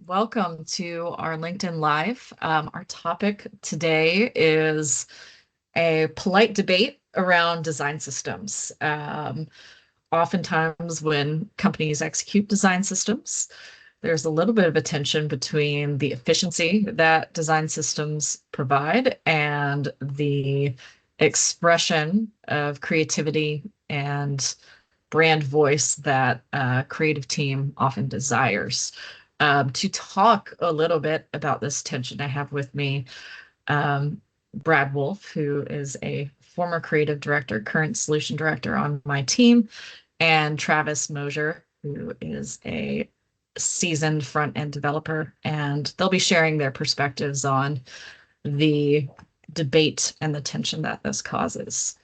Welcome to our LinkedIn Live. Our topic today is a polite debate around design systems. Oftentimes, when companies execute design systems, there's a little bit of a tension between the efficiency that design systems provide and the expression of creativity and brand voice that a creative team often desires. To talk a little bit about this tension, I have with me um, Brad Wolf, who is a former creative director, current solution director on my team, and Travis Mosier, who is a seasoned front end developer. And they'll be sharing their perspectives on the debate and the tension that this causes.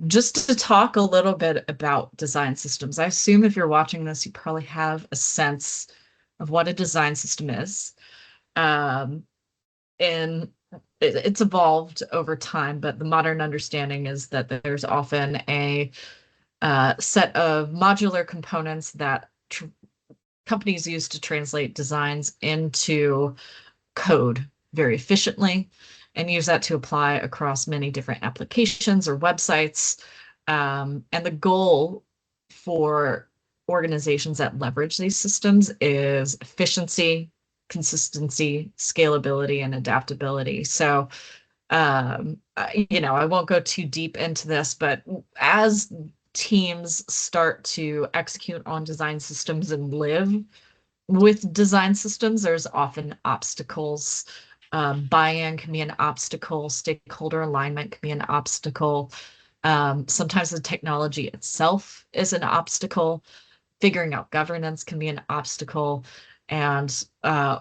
Just to talk a little bit about design systems, I assume if you're watching this, you probably have a sense of what a design system is. Um, and it's evolved over time, but the modern understanding is that there's often a set of modular components that companies use to translate designs into code very efficiently and use that to apply across many different applications or websites. And the goal for organizations that leverage these systems is efficiency, consistency, scalability, and adaptability. So, I won't go too deep into this, but as teams start to execute on design systems and live with design systems, there's often obstacles. Buy-in can be an obstacle, stakeholder alignment can be an obstacle. Sometimes the technology itself is an obstacle. Figuring out governance can be an obstacle. And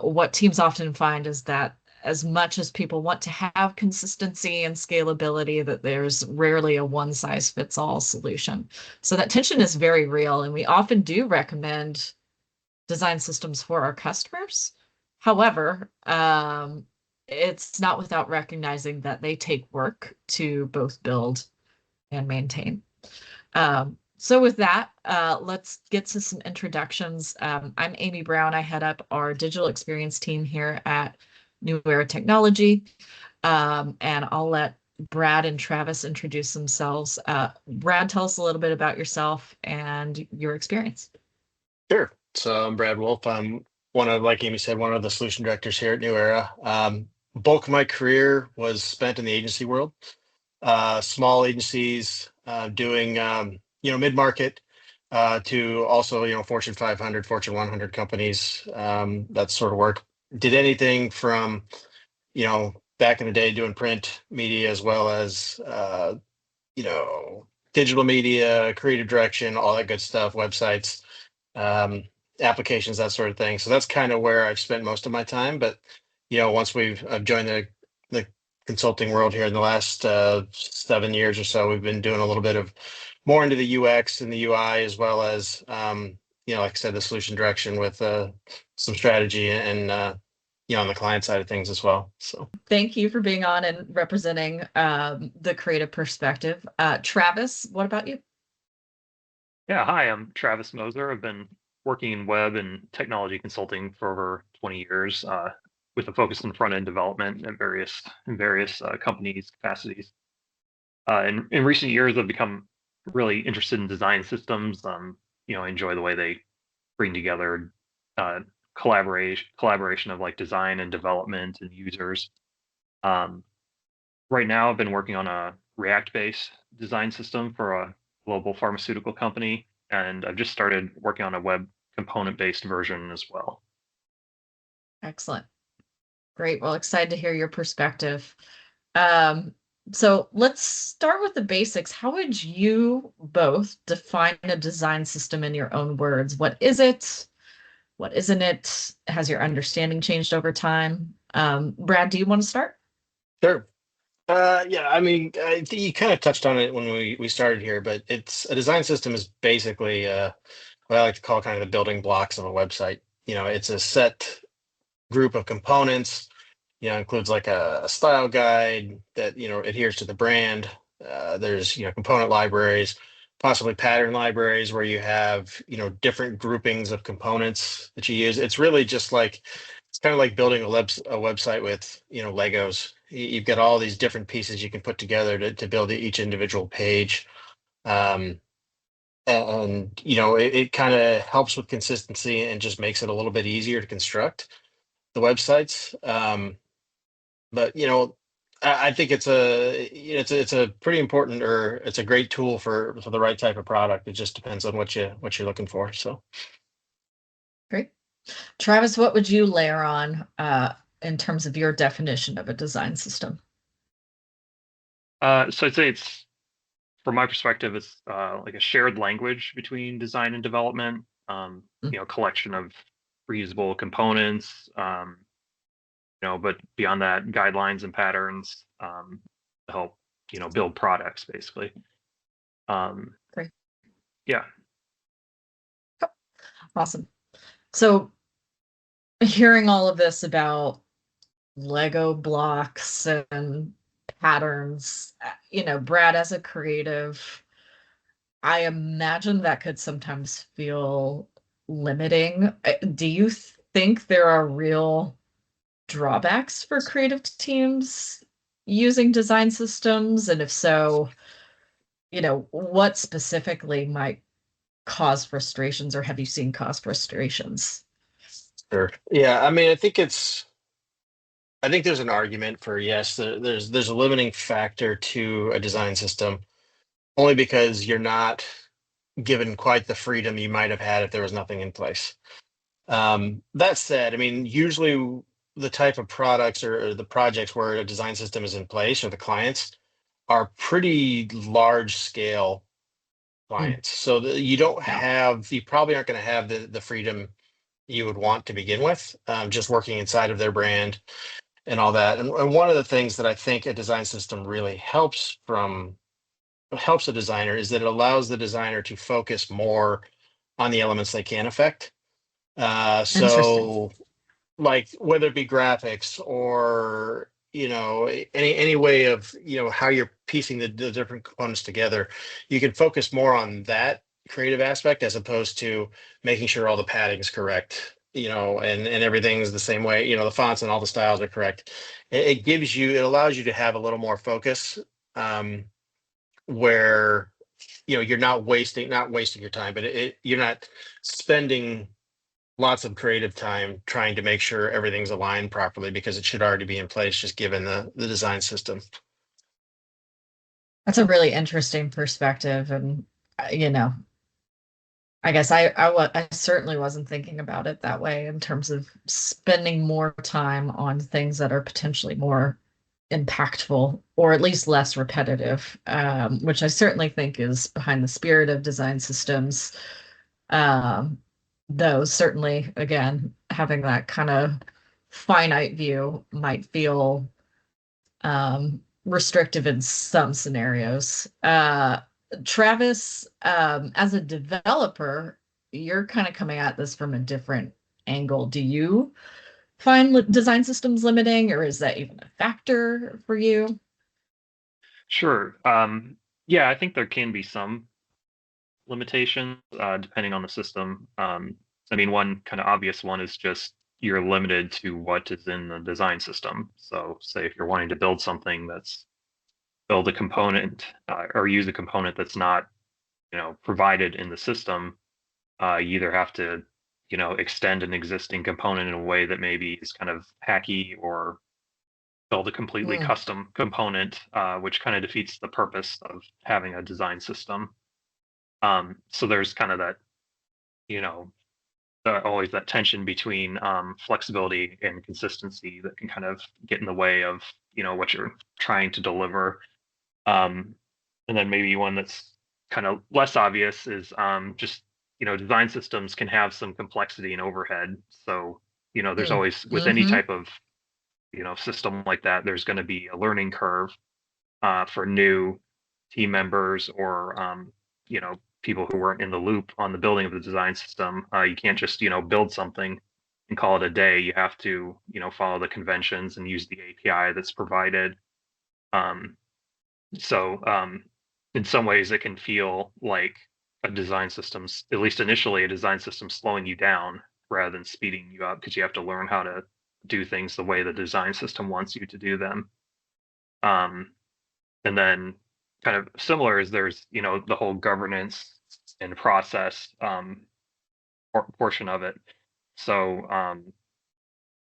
what teams often find is that as much as people want to have consistency and scalability, that there's rarely a one-size-fits-all solution. So that tension is very real, and we often do recommend design systems for our customers. However, it's not without recognizing that they take work to both build and maintain. So with that, let's get to some introductions. I'm Amy Brown. I head up our digital experience team here at New Era Technology. And I'll let Brad and Travis introduce themselves. Brad, tell us a little bit about yourself and your experience. Sure. So I'm Brad Wolf. I'm like Amy said, one of the solution directors here at New Era. Bulk of my career was spent in the agency world, small agencies, doing, mid-market to also, Fortune 500, Fortune 100 companies, that sort of work. Did anything from, back in the day doing print media as well as, you know, digital media, creative direction, all that good stuff, websites, um, applications, that sort of thing. So that's kind of where I've spent most of my time. But once I've joined the consulting world here in the last 7 years or so, we've been doing a little bit of more into the UX and the UI as well as like I said, the solution direction with some strategy and on the client side of things as well. So Thank you for being on and representing the creative perspective. Travis, what about you? Yeah, hi, I'm Travis Moser. I've been working in web and technology consulting for over 20 years, with a focus on front end development at various companies capacities. In recent years, I've become really interested in design systems. I enjoy the way they bring together uh, collaboration of like design and development and users. Um, right now, I've been working on a React-based design system for a global pharmaceutical company, and I've just started working on a web component-based version as well. Excellent. Great. Well, excited to hear your perspective. Um, so let's start with the basics. How would you both define a design system in your own words? What is it? What isn't it? Has your understanding changed over time? Brad, do you want to start? sure. Yeah, I mean, I think you kind of touched on it when we started here, but it's a design system is basically what I like to call kind of the building blocks of a website. It's a set group of components. Includes like a style guide that adheres to the brand. There's component libraries, possibly pattern libraries where you have, different groupings of components that you use. It's really just like, it's kind of like building a website with, Legos. You've got all these different pieces you can put together to build each individual page. Um, and it kind of helps with consistency and just makes it a little bit easier to construct the websites. But I think it's a pretty important, or it's a great tool for the right type of product. It just depends on what you're looking for. So Great. Travis, what would you layer on in terms of your definition of a design system? So I'd say it's, from my perspective, it's like a shared language between design and development. Collection of reusable components. But beyond that, guidelines and patterns to help build products, basically. Great. Yeah. Awesome. So hearing all of this about Lego blocks and patterns, Brad, as a creative, I imagine that could sometimes feel limiting. Do you think there are real drawbacks for creative teams using design systems? And if so, what specifically might cause frustrations, or have you seen cause frustrations? sure. Yeah, I mean, I think there's an argument for yes, there's a limiting factor to a design system, only because you're not given quite the freedom you might have had if there was nothing in place. That said, I mean, usually the type of products or the projects where a design system is in place, or the clients, are pretty large scale clients. So you probably aren't going to have the freedom you would want to begin with, just working inside of their brand and all that. And one of the things that I think a design system really helps a designer is that it allows the designer to focus more on the elements they can affect. Interesting. So like whether it be graphics or any way of how you're piecing the different components together, you can focus more on that creative aspect as opposed to making sure all the padding's correct, and everything's the same way, the fonts and all the styles are correct. It allows you to have a little more focus, where you're not wasting your time, but you're not spending lots of creative time trying to make sure everything's aligned properly, because it should already be in place just given the design system. That's a really interesting perspective. And, I guess I certainly wasn't thinking about it that way, in terms of spending more time on things that are potentially more impactful, or at least less repetitive, which I certainly think is behind the spirit of design systems. Um, though certainly, again, having that kind of finite view might feel restrictive in some scenarios. Travis, as a developer, you're kind of coming at this from a different angle. Do you find design systems limiting, or is that even a factor for you? Sure. Yeah, I think there can be some limitations depending on the system. I mean, one kind of obvious one is just you're limited to what is in the design system. So, say if you're wanting to build a component or use a component that's not, provided in the system, you either have to, extend an existing component in a way that maybe is kind of hacky, or build a completely Mm, custom component, which kind of defeats the purpose of having a design system. So there's kind of that, you know, always that tension between flexibility and consistency that can kind of get in the way of, what you're trying to deliver. Um, and then maybe one that's kind of less obvious is just, design systems can have some complexity and overhead. So, there's mm, always, with any mm-hmm. type of, system like that, there's going to be a learning curve for new team members, or people who weren't in the loop on the building of the design system. You can't just build something and call it a day. You have to follow the conventions and use the API that's provided. Um, so in some ways it can feel like a design system's, at least initially, a design system slowing you down rather than speeding you up because you have to learn how to do things the way the design system wants you to do them. And then kind of similar is there's, the whole governance and process portion of it. So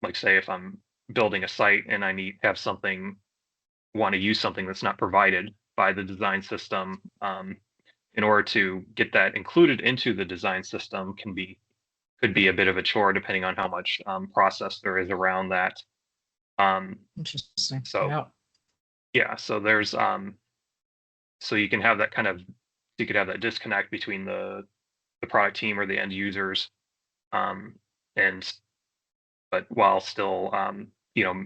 like say if I'm building a site and I want to use something that's not provided by the design system, in order to get that included into the design system could be a bit of a chore depending on how much process there is around that. Interesting. So yeah, so there's so you can have that you could have that disconnect between the product team or the end users, and but while still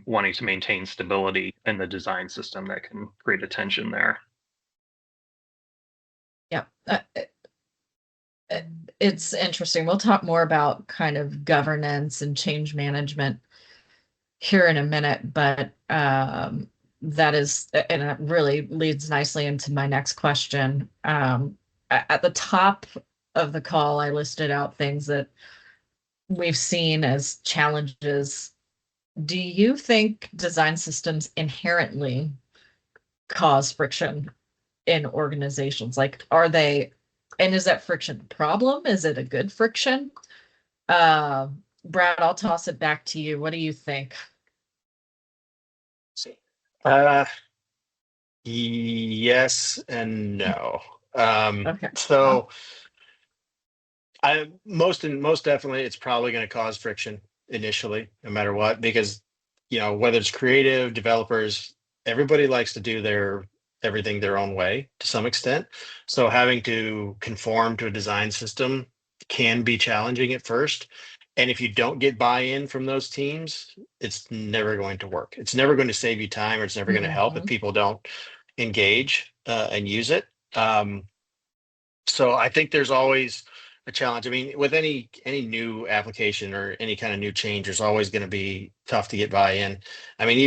wanting to maintain stability in the design system that can create a tension there. Yeah. It's interesting. We'll talk more about kind of governance and change management here in a minute, but that is, and it really leads nicely into my next question. At the top of the call, I listed out things that we've seen as challenges. Do you think design systems inherently cause friction in organizations? Like, and is that friction a problem? Is it a good friction? Brad, I'll toss it back to you. What do you think? Yes and no. Okay. So most definitely it's probably going to cause friction initially, no matter what, because whether it's creative developers, everybody likes to do everything their own way to some extent. So having to conform to a design system can be challenging at first. And if you don't get buy-in from those teams, it's never going to work. It's never going to save you time, or it's never going to help if people don't engage and use it. So I think there's always a challenge. I mean, with any new application or any kind of new change, there's always going to be tough to get buy-in. I mean,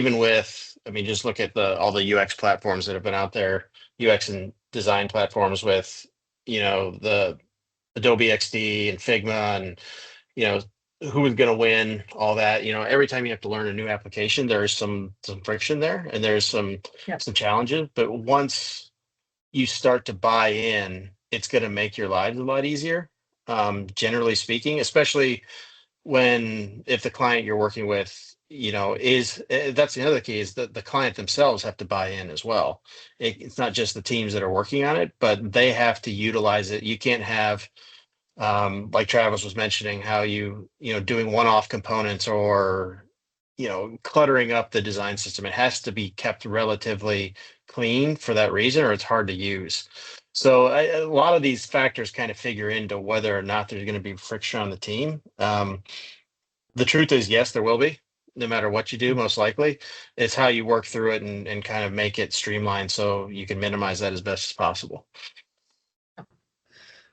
just look at all the UX platforms that have been out there, UX and design platforms with, the Adobe XD and Figma, and who is going to win, all that. Every time you have to learn a new application, there's some friction there, and there's some challenges. But once you start to buy in, it's going to make your lives a lot easier. Generally speaking, especially if the client you're working with, that's the other key, is that the client themselves have to buy in as well. It's not just the teams that are working on it, but they have to utilize it. You can't have, like Travis was mentioning, how doing one-off components or cluttering up the design system. It has to be kept relatively clean for that reason, or it's hard to use. So a lot of these factors kind of figure into whether or not there's going to be friction on the team. The truth is, yes, there will be, no matter what you do, most likely. It's how you work through it and kind of make it streamlined so you can minimize that as best as possible.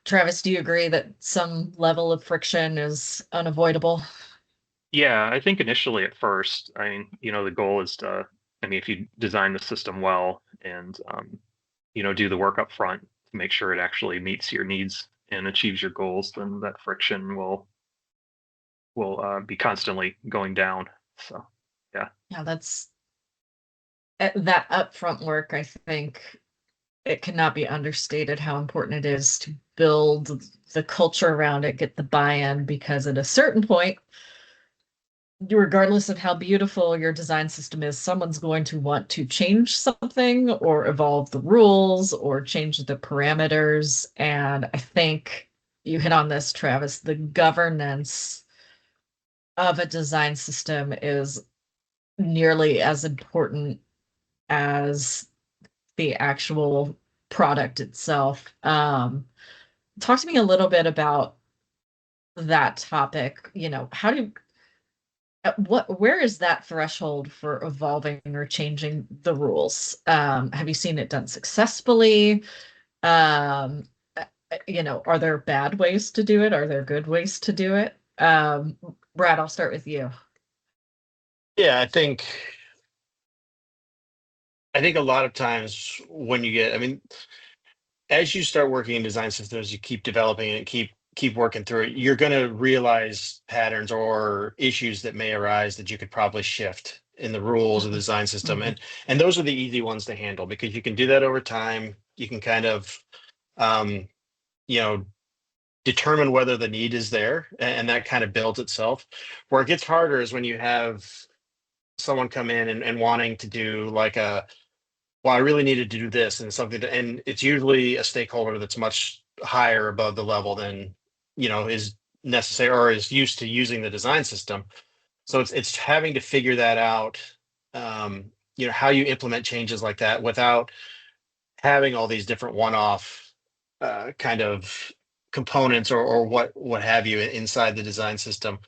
Travis, do you agree that some level of friction is unavoidable? Yeah, I think initially at first, the goal is if you design the system well and, do the work up front to make sure it actually meets your needs and achieves your goals, then that friction will be constantly going down. So, yeah. Yeah, that's that upfront work. I think it cannot be understated how important it is to build the culture around it, get the buy-in, because at a certain point, regardless of how beautiful your design system is, someone's going to want to change something or evolve the rules or change the parameters. And I think you hit on this, Travis, the governance of a design system is nearly as important as the actual product itself. Talk to me a little bit about that topic. Where is that threshold for evolving or changing the rules? Have you seen it done successfully? Are there bad ways to do it? Are there good ways to do it? Brad, I'll start with you. Yeah, I think a lot of times when as you start working in design systems, you keep developing it, keep working through it, you're going to realize patterns or issues that may arise that you could probably shift in the rules of the design system. Mhm. And those are the easy ones to handle because you can do that over time. You can kind of um, you know, determine whether the need is there, and that kind of builds itself. Where it gets harder is when you have someone come in and wanting to do like a, well, I really needed to do this and something to, and it's usually a stakeholder that's much higher above the level than, is necessary or is used to using the design system. So it's having to figure that out, how you implement changes like that without having all these different one-off kind of components or what have you inside the design system.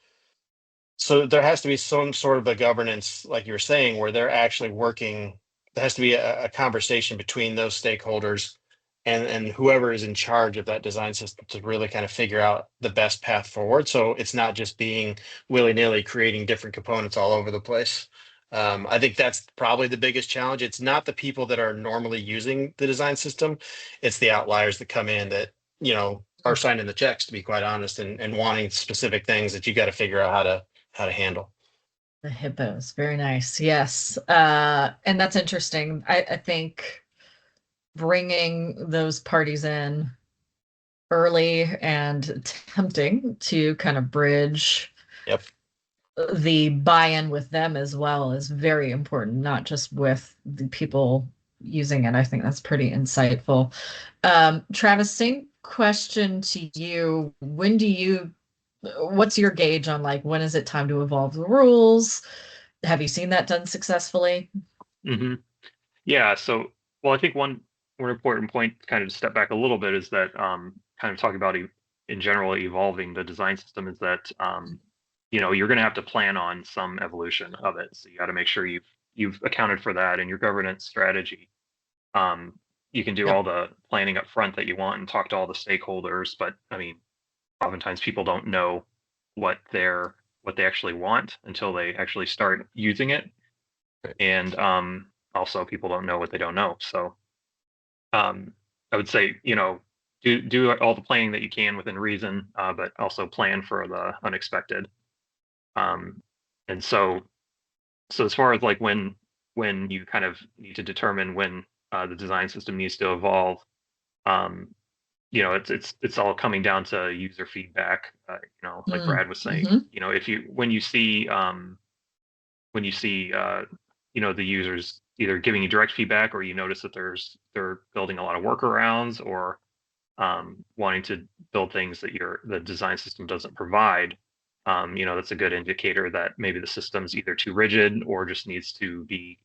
So there has to be some sort of a governance, like you were saying, where they're actually working. There has to be a conversation between those stakeholders and whoever is in charge of that design system to really kind of figure out the best path forward. So it's not just being willy-nilly creating different components all over the place. I think that's probably the biggest challenge. It's not the people that are normally using the design system. It's the outliers that come in that, are signing the checks, to be quite honest, and wanting specific things that you got to figure out how to handle. The hippos, very nice. Yes. And that's interesting. I think bringing those parties in early and attempting to kind of bridge Yep. the buy-in with them as well is very important, not just with the people using it. I think that's pretty insightful. Travis, same question to you. What's your gauge on like when is it time to evolve the rules? Have you seen that done successfully? Hmm. Yeah. So, well, I think one important point, kind of to step back a little bit, is that kind of talking about in general evolving the design system is that you're going to have to plan on some evolution of it. So you got to make sure you've accounted for that in your governance strategy. Um, you can do Yep. all the planning up front that you want and talk to all the stakeholders, but I mean, oftentimes people don't know what they actually want until they actually start using it, Right. and also people don't know what they don't know. So I would say, do all the planning that you can within reason, but also plan for the unexpected. Um, and so as far as like when you kind of need to determine when the design system needs to evolve, um, it's all coming down to user feedback. Like Brad was saying, Mm-hmm. if you when you see the users either giving you direct feedback, or you notice that they're building a lot of workarounds, or wanting to build things that the design system doesn't provide, that's a good indicator that maybe the system's either too rigid or just needs to be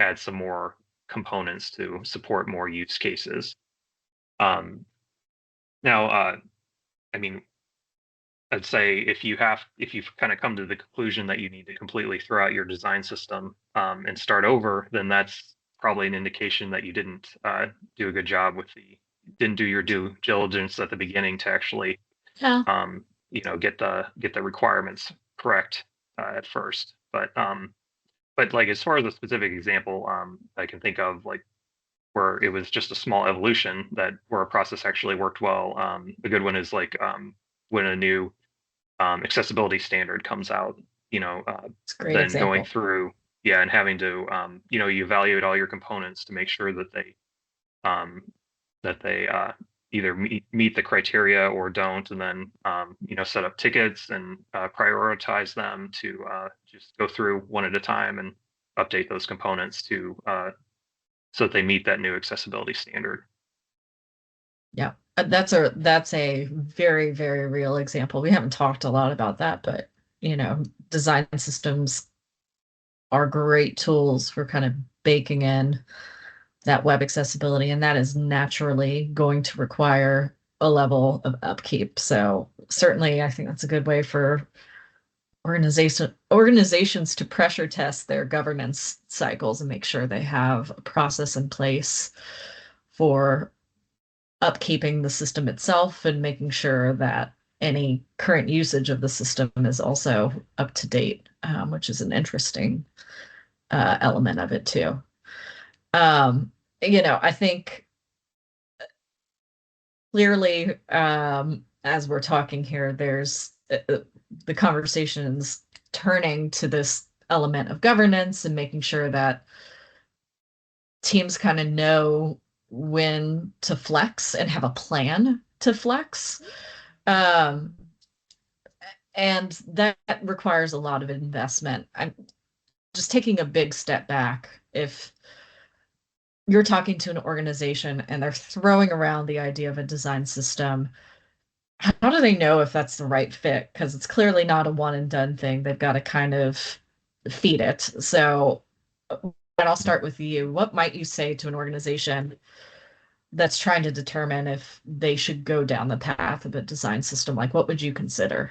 add some more components to support more use cases. Um, now I mean, I'd say if you've kind of come to the conclusion that you need to completely throw out your design system and start over, then that's probably an indication that you didn't do a good job didn't do your due diligence at the beginning to actually Yeah. get the requirements correct at first. But like as far as a specific example I can think of, like where it was just a small evolution where a process actually worked well. A good one is like when a new accessibility standard comes out, It's a great then going example. through, yeah, and having to, you evaluate all your components to make sure um, that they either meet the criteria or don't, and then, set up tickets and prioritize them to just go through one at a time and update those components so that they meet that new accessibility standard. Yeah. That's a very, very real example. We haven't talked a lot about that, but design systems are great tools for kind of baking in that web accessibility, and that is naturally going to require a level of upkeep. So certainly I think that's a good way for organizations to pressure test their governance cycles and make sure they have a process in place for upkeeping the system itself and making sure that any current usage of the system is also up to date, which is an interesting element of it too. I think clearly, as we're talking here, there's the conversations turning to this element of governance and making sure that teams kind of know when to flex and have a plan to flex. Um, and that requires a lot of investment. I'm just taking a big step back. If you're talking to an organization and they're throwing around the idea of a design system, how do they know if that's the right fit? Because it's clearly not a one and done thing. They've got to kind of feed it. So, and I'll start with you. What might you say to an organization that's trying to determine if they should go down the path of a design system? Like, what would you consider?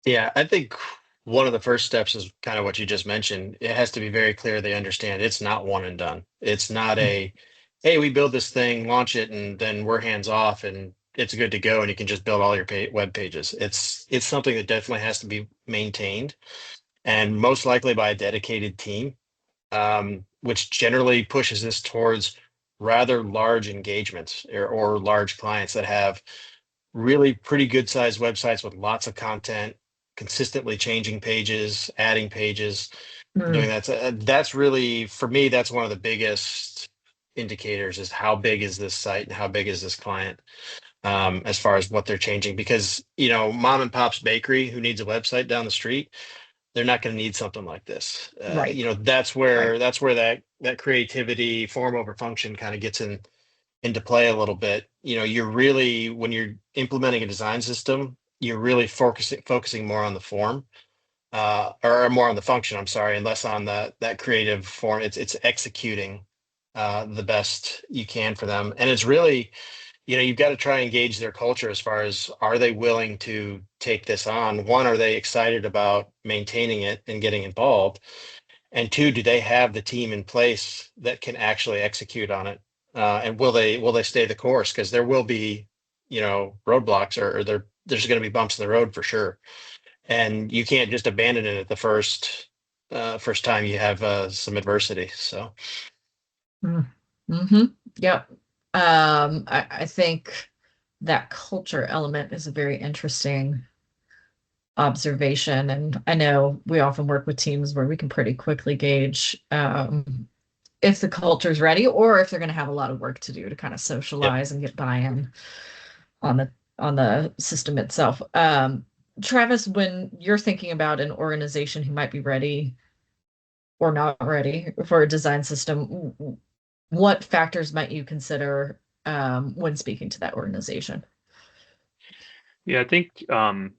Yeah, I think one of the first steps is kind of what you just mentioned. It has to be very clear they understand it's not one and done. It's not a, hey, we build this thing, launch it, and then we're hands off and it's good to go and you can just build all your web pages. It's something that definitely has to be maintained and most likely by a dedicated team, which generally pushes this towards rather large engagements or large clients that have really pretty good sized websites with lots of content, consistently changing pages, adding pages, doing Mm, that. That's really, for me, that's one of the biggest indicators is how big is this site and how big is this client, as far as what they're changing. Because, mom and pop's bakery who needs a website down the street, they're not going to need something like this. right, That's right. where that creativity, form over function, kind of gets into play a little bit. You're really, when you're implementing a design system, you're really focusing more on the form, or more on the function, I'm sorry, and less on that creative form. It's executing the best you can for them. And it's really, you've got to try and gauge their culture as far as, are they willing to take this on? One, are they excited about maintaining it and getting involved? And two, do they have the team in place that can actually execute on it? And will they stay the course? Because there will be, roadblocks, or there's going to be bumps in the road for sure. And you can't just abandon it at the first time you have some adversity. So Mm-hmm. Yep. I think that culture element is a very interesting observation. And I know we often work with teams where we can pretty quickly gauge if the culture's ready or if they're going to have a lot of work to do to kind of yep. socialize and get buy-in on the system itself. Travis, when you're thinking about an organization who might be ready or not ready for a design system, what factors might you consider when speaking to that organization? Yeah, I think I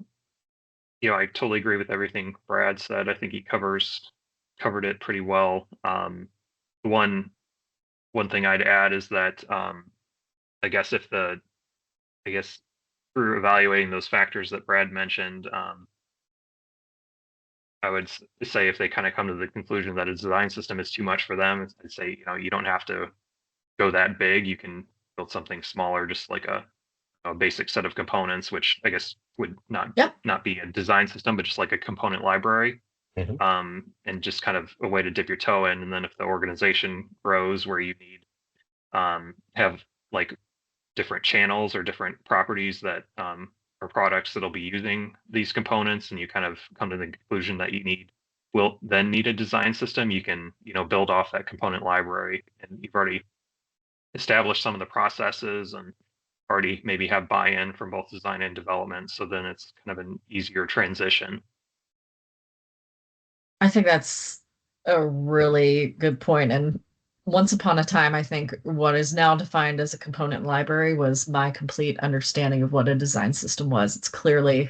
totally agree with everything Brad said. I think he covered it pretty well. The one thing I'd add is that I guess I guess through evaluating those factors that Brad mentioned, I would say if they kind of come to the conclusion that a design system is too much for them, I'd say, you don't have to go that big. You can build something smaller, just like a basic set of components, which I guess would Yep. not be a design system, but just like a component library, Mhm. and just kind of a way to dip your toe in. And then if the organization grows where you need have like different channels or different properties that or products that'll be using these components, and you kind of come to the conclusion that you will then need a design system, you can build off that component library, and you've already established some of the processes and already maybe have buy-in from both design and development, so then it's kind of an easier transition. I think that's a really good point. And once upon a time, I think what is now defined as a component library was my complete understanding of what a design system was. It's clearly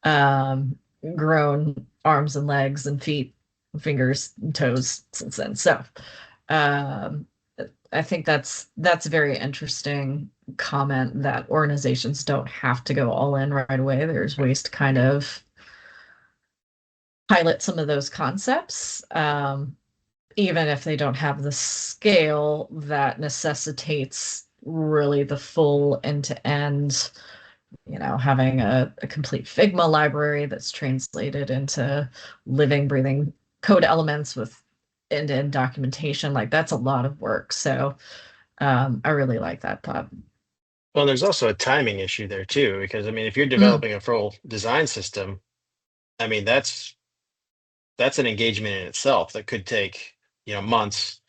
um, grown arms and legs and feet, fingers and toes since then. So um, I think that's a very interesting comment that organizations don't have to go all in right away. There's ways to kind of pilot some of those concepts, even if they don't have the scale that necessitates really the full end-to-end, having a complete Figma library that's translated into living, breathing code elements with end-to-end documentation. Like that's a lot of work. So I really like that thought. Well, there's also a timing issue there too, because I mean, if you're Mm, developing a full design system, I mean, that's an engagement in itself that could take, months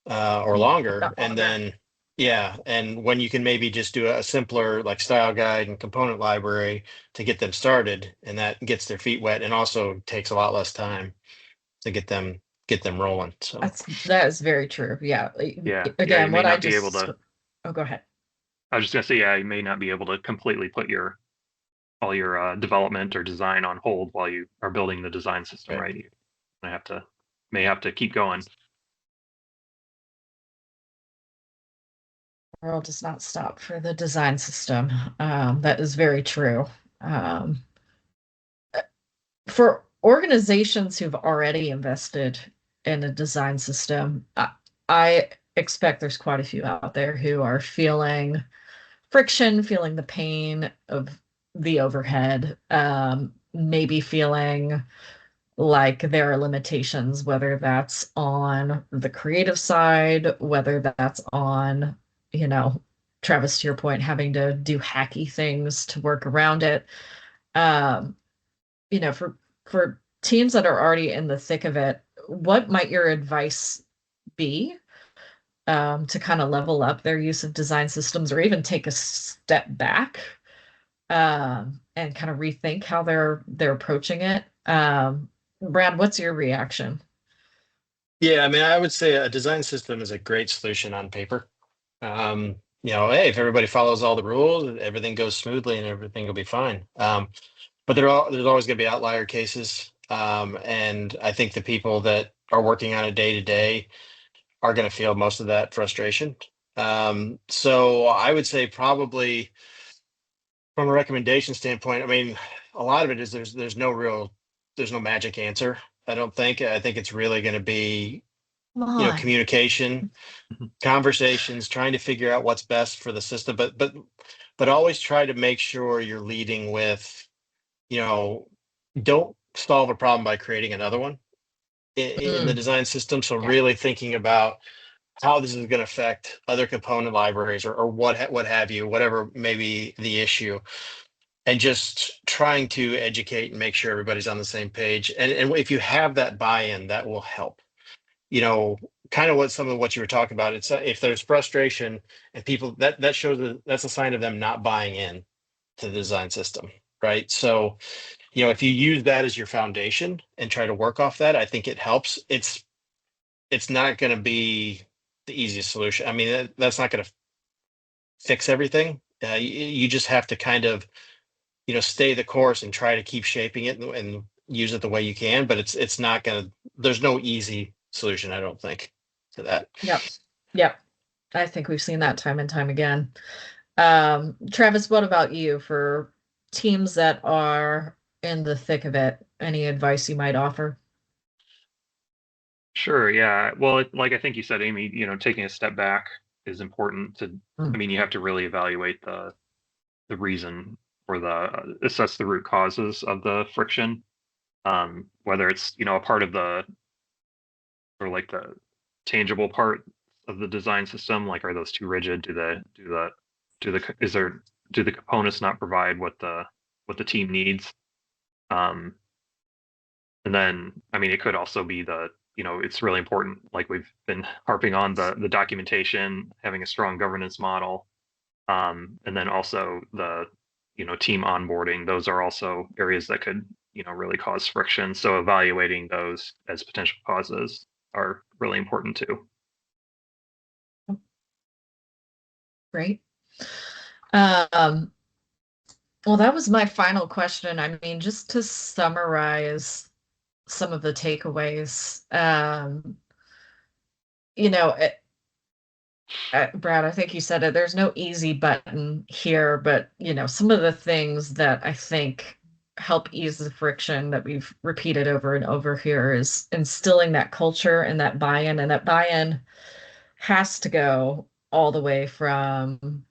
or if longer. not And longer. then, yeah, and when you can maybe just do a simpler like style guide and component library to get them started, and that gets their feet wet and also takes a lot less time to get them rolling. So That is very true. Yeah. Yeah, you Again, may what I not be able just, to. oh, go ahead. I was just gonna say, yeah, you may not be able to completely put all your development or design on hold while you are building the design system, right. right? You may have to keep going. World does not stop for the design system. That is very true. Um, for organizations who've already invested in a design system, I expect there's quite a few out there who are feeling friction, feeling the pain of the overhead, maybe feeling like there are limitations, whether that's on the creative side, whether that's on, you know, Travis, to your point, having to do hacky things to work around it. Um, for teams that are already in the thick of it, what might your advice be to kind of level up their use of design systems or even take a step back and kind of rethink how they're approaching it? Brad, what's your reaction? Yeah, I mean, I would say a design system is a great solution on paper. Hey, if everybody follows all the rules, everything goes smoothly and everything will be fine. But there's always going to be outlier cases. And I think the people that are working on it day to day are going to feel most of that frustration. So I would say probably from a recommendation standpoint, I mean, a lot of it is there's no magic answer. I don't think. I think it's really going to be, Come on. communication, conversations, trying to figure out what's best for the system, but always try to make sure you're leading with, you know, don't solve a problem by creating another one in the Mm, design system. So yeah. really thinking about how this is going to affect other component libraries or what have you, whatever may be the issue, and just trying to educate and make sure everybody's on the same page. And if you have that buy-in, that will help. you know, Kind of some of what you were talking about. It's if there's frustration and people that shows that's a sign of them not buying in to the design system, right? So, if you use that as your foundation and try to work off that, I think it helps. It's not going to be the easiest solution. I mean, that's not going to fix everything. You just have to kind of, stay the course and try to keep shaping it and use it the way you can. But it's not going to. There's no easy solution, I don't think, to that. Yep. Yep. I think we've seen that time and time again. Travis, what about you for teams that are in the thick of it? Any advice you might offer? Sure, yeah. Well, like I think you said, Amy, taking a step back is important to. I Mm, mean, you have to really evaluate the reason or assess the root causes of the friction. Whether it's a part of the or like the tangible part of the design system, like are those too rigid? Is there do the components not provide what the team needs? Um, and then, I mean, it could also be it's really important, like we've been harping on the documentation, having a strong governance model, and then also the team onboarding. Those are also areas that could really cause friction. So evaluating those as potential causes are really important too. great. Um, well, that was my final question. I mean, just to summarize some of the takeaways, you know, Brad, I think you said it. There's no easy button here, but some of the things that I think help ease the friction that we've repeated over and over here is instilling that culture and that buy-in, and that buy-in has to go all the way from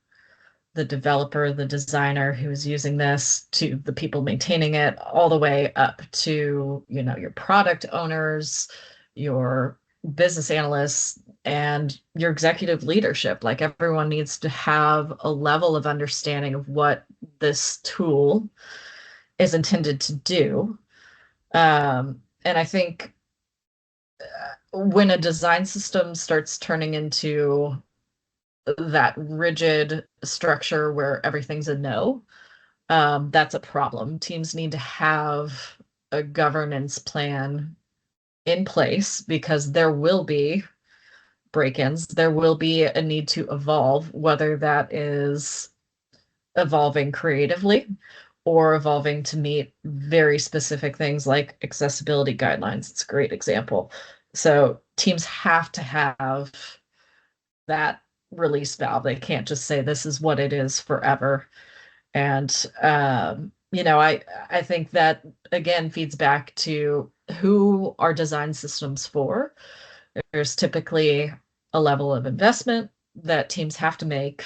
the developer, the designer who's using this, to the people maintaining it, all the way up to, your product owners, your business analysts and your executive leadership. Like everyone needs to have a level of understanding of what this tool is intended to do. And I think when a design system starts turning into that rigid structure where everything's a no, that's a problem. Teams need to have a governance plan in place because there will be break-ins. There will be a need to evolve, whether that is evolving creatively or evolving to meet very specific things like accessibility guidelines. It's a great example. So teams have to have that release valve. They can't just say this is what it is forever. And I think that again feeds back to who are design systems for. There's typically a level of investment that teams have to make,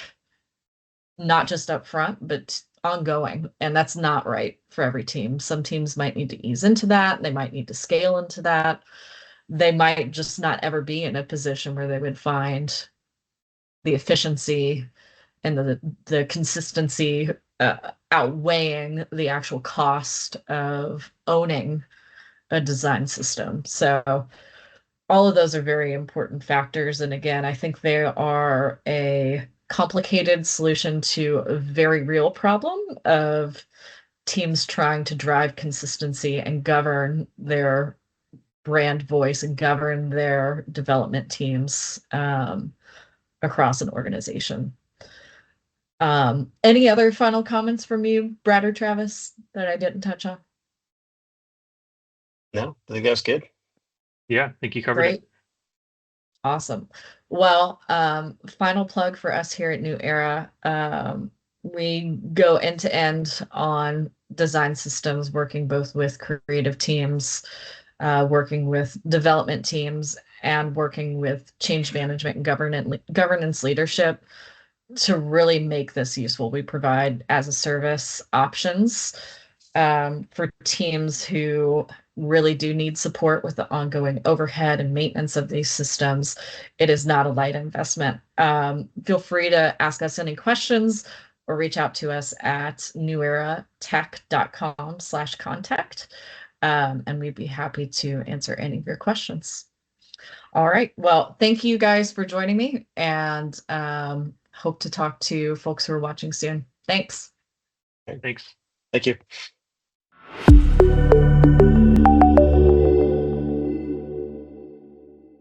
not just up front, but ongoing. And that's not right for every team. Some teams might need to ease into that. They might need to scale into that. They might just not ever be in a position where they would find the efficiency and the consistency outweighing the actual cost of owning a design system. So all of those are very important factors. And again, I think they are a complicated solution to a very real problem of teams trying to drive consistency and govern their brand voice and govern their development teams across an organization. Any other final comments from you, Brad or Travis, that I didn't touch on? No, I think that's good. Yeah, I think you covered Great. it. Awesome. Well, final plug for us here at New Era. We go end to end on design systems, working both with creative teams, working with development teams, and working with change management and governance leadership to really make this useful. We provide as a service options for teams who really do need support with the ongoing overhead and maintenance of these systems. It is not a light investment. Feel free to ask us any questions or reach out to us at neweratech.com/contact. And we'd be happy to answer any of your questions. All right. Well, thank you guys for joining me, and hope to talk to folks who are watching soon. Thanks. Thanks. Thank you.